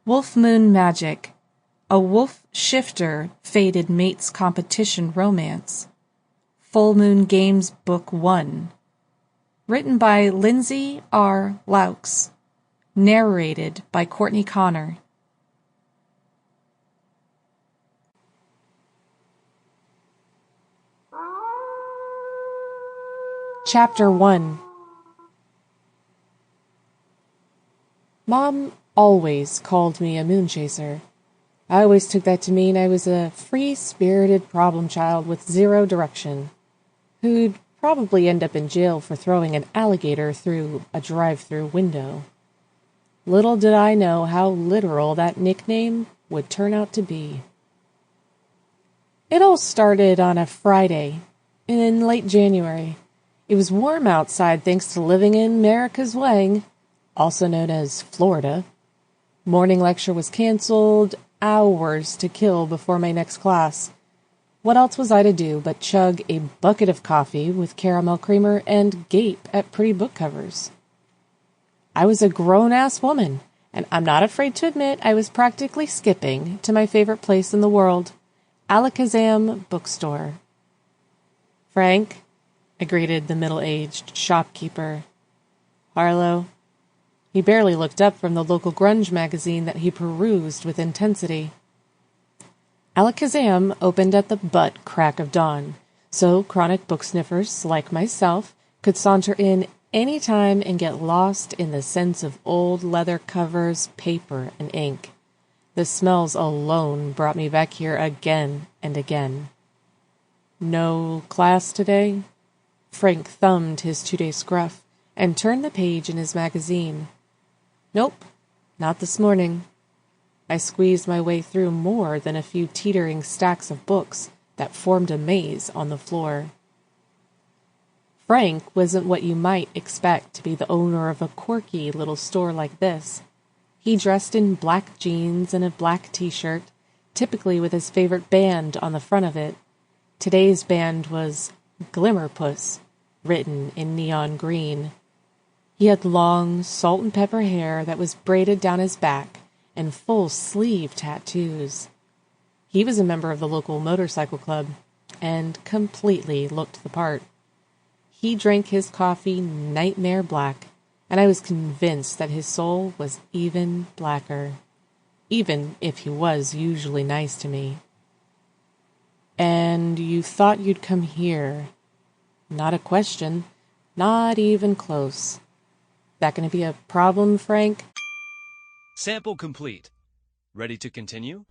Wolf Moon Magic, a wolf shifter fated mates competition romance. Full Moon Games Book 1. Written by Lindsey R. Loucks. Narrated by Courtney Connor. Chapter 1. Mom always called me a moon chaser. I always took that to mean I was a free-spirited problem child with zero direction, who'd probably end up in jail for throwing an alligator through a drive-through window. Little did I know how literal that nickname would turn out to be. It all started on a Friday in late January. It was warm outside thanks to living in America's Way, also known as Florida. Morning lecture was canceled, hours to kill before my next class. What else was I to do but chug a bucket of coffee with caramel creamer and gape at pretty book covers? I was a grown-ass woman, and I'm not afraid to admit I was practically skipping to my favorite place in the world, Alakazam Bookstore. "Frank," I greeted the middle-aged shopkeeper. "Harlow." He barely looked up from the local grunge magazine that he perused with intensity. Alakazam opened at the butt crack of dawn, so chronic book sniffers like myself could saunter in any time and get lost in the scents of old leather covers, paper, and ink. The smells alone brought me back here again and again. "No class today?" Frank thumbed his 2-day scruff and turned the page in his magazine. "Nope, not this morning." I squeezed my way through more than a few teetering stacks of books that formed a maze on the floor. Frank wasn't what you might expect to be the owner of a quirky little store like this. He dressed in black jeans and a black t-shirt, typically with his favorite band on the front of it. Today's band was Glimmerpuss, written in neon green. He had long, salt-and-pepper hair that was braided down his back and full-sleeve tattoos. He was a member of the local motorcycle club and completely looked the part. He drank his coffee nightmare black, and I was convinced that his soul was even blacker, even if he was usually nice to me. "And you thought you'd come here?" Not a question, not even close. "That going to be a problem, Frank?" Sample complete. Ready to continue?